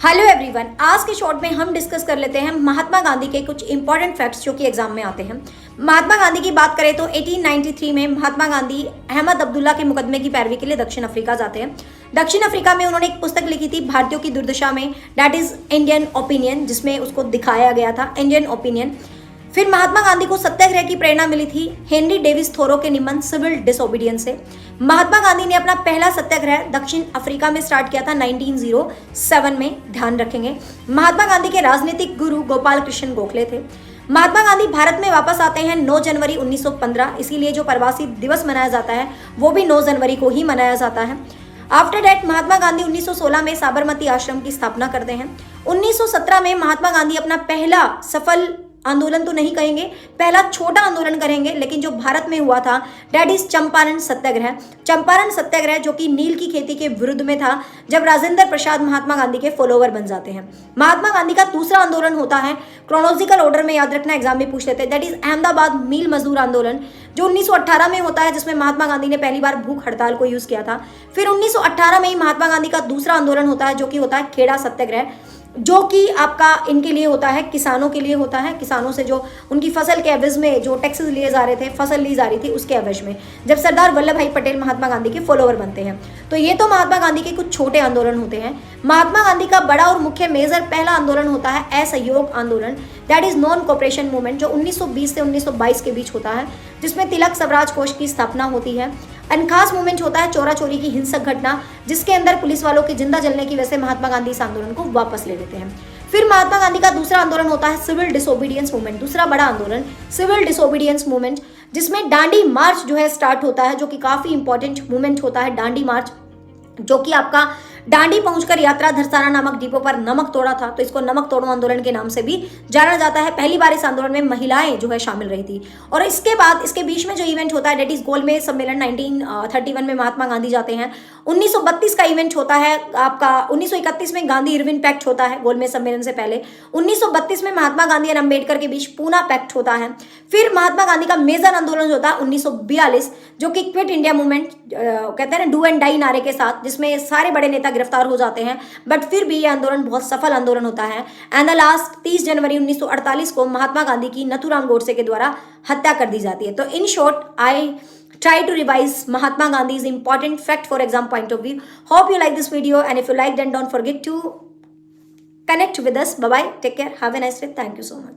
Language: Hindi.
हेलो एवरीवन, आज के शॉर्ट में हम डिस्कस कर लेते हैं महात्मा गांधी के कुछ इंपॉर्टेंट फैक्ट्स जो कि एग्जाम में आते हैं। महात्मा गांधी की बात करें तो 1893 में महात्मा गांधी अहमद अब्दुल्ला के मुकदमे की पैरवी के लिए दक्षिण अफ्रीका जाते हैं। दक्षिण अफ्रीका में उन्होंने एक पुस्तक लिखी थी भारतीयों की दुर्दशा में, दैट इज इंडियन ओपिनियन, जिसमें उसको दिखाया गया था इंडियन ओपिनियन। फिर महात्मा गांधी को सत्याग्रह की प्रेरणा मिली थी हेनरी डेविस थोरो के निबंध सिविल डिसोबीडियंस से। महात्मा गांधी ने अपना पहला सत्याग्रह दक्षिण अफ्रीका में स्टार्ट किया था 1907 में, ध्यान रखेंगे। महात्मा गांधी के राजनीतिक गुरु गोपाल कृष्ण गोखले थे। महात्मा गांधी भारत में वापस आते हैं 9 जनवरी 1915, इसीलिए जो प्रवासी दिवस मनाया जाता है वो भी 9 जनवरी को ही मनाया जाता है। आफ्टर डेट महात्मा गांधी 1916 में साबरमती आश्रम की स्थापना करते हैं। 1917 में महात्मा गांधी अपना पहला सफल आंदोलन तो नहीं कहेंगे, पहला छोटा आंदोलन करेंगे, लेकिन जो भारत में हुआ था डेट इज चंपारण सत्याग्रह। चंपारण सत्याग्रह जो कि नील की खेती के विरुद्ध में था, जब राजेंद्र प्रसाद महात्मा गांधी के फॉलोवर बन जाते हैं। महात्मा गांधी का दूसरा आंदोलन होता है, क्रोनोलॉजिकल ऑर्डर में याद रखना, एग्जाम में पूछ लेते हैं, दैट इज अहमदाबाद मील मजदूर आंदोलन, जो 1918 में होता है, जिसमें महात्मा गांधी ने पहली बार भूख हड़ताल को यूज किया था। फिर 1918 में ही महात्मा गांधी का दूसरा आंदोलन होता है, जो कि होता है खेड़ा सत्याग्रह, जो कि आपका इनके लिए होता है, किसानों के लिए होता है। किसानों से जो उनकी फसल के एवज में जो टैक्सेस लिए जा रहे थे, फसल ली जा रही थी, उसके एवज में जब सरदार वल्लभ भाई पटेल महात्मा गांधी के फॉलोवर बनते हैं। तो ये तो महात्मा गांधी के कुछ छोटे आंदोलन होते हैं। महात्मा गांधी का बड़ा और मुख्य मेजर पहला आंदोलन होता है असहयोग आंदोलन, that is non cooperation movement, जो 1920 से 1922 के बीच होता है, जिसमें तिलक स्वराज कोष की स्थापना होती है। एंड खास मूवमेंट होता है चोरा चोरी की हिंसक घटना, जिसके अंदर पुलिस वालों के जिंदा जलने की वजह से महात्मा गांधी इस आंदोलन को वापस ले लेते हैं। फिर महात्मा गांधी का दूसरा आंदोलन होता है सिविल डिसोबीडियंस मूवमेंट, दूसरा बड़ा आंदोलन सिविल डिसोबीडियंस मूवमेंट, जिसमें डांडी मार्च जो है स्टार्ट होता है, जो कि काफी इंपॉर्टेंट मूवमेंट होता है डांडी मार्च, जो कि आपका डांडी पहुंचकर यात्रा धरसाना नामक डिपो पर नमक तोड़ा था, तो इसको नमक तोड़ो आंदोलन के नाम से भी जाना जाता है। पहली बार इस आंदोलन में महिलाएं जो है शामिल रही थी। और इसके बाद इसके बीच में जो इवेंट होता है डेट इज गोलमेज सम्मेलन, 1931 में महात्मा गांधी जाते हैं। 1932 का इवेंट होता है आपका, 1931 में गांधी इरविन पैक्ट होता है गोलमेज सम्मेलन से पहले। 1932 में महात्मा गांधी और अम्बेडकर के बीच पूना पैक्ट होता है। फिर महात्मा गांधी का मेजर आंदोलन होता है 1942, जो कि क्विट इंडिया मूवमेंट कहते हैं ना, डू एंड डाई नारे के साथ, जिसमें सारे बड़े नेता गिरफ्तार हो जाते हैं, बट फिर भी ये आंदोलन बहुत सफल आंदोलन होता है। एंड द लास्ट 30 जनवरी 1948 को महात्मा गांधी की नथुराम गोडसे के द्वारा हत्या कर दी जाती है। तो in short I try to revise Mahatma Gandhi's important fact for exam point of view. Hope you like this video, and if you liked, then don't forget to connect with us. Bye bye, take care, have a nice day, thank you so much.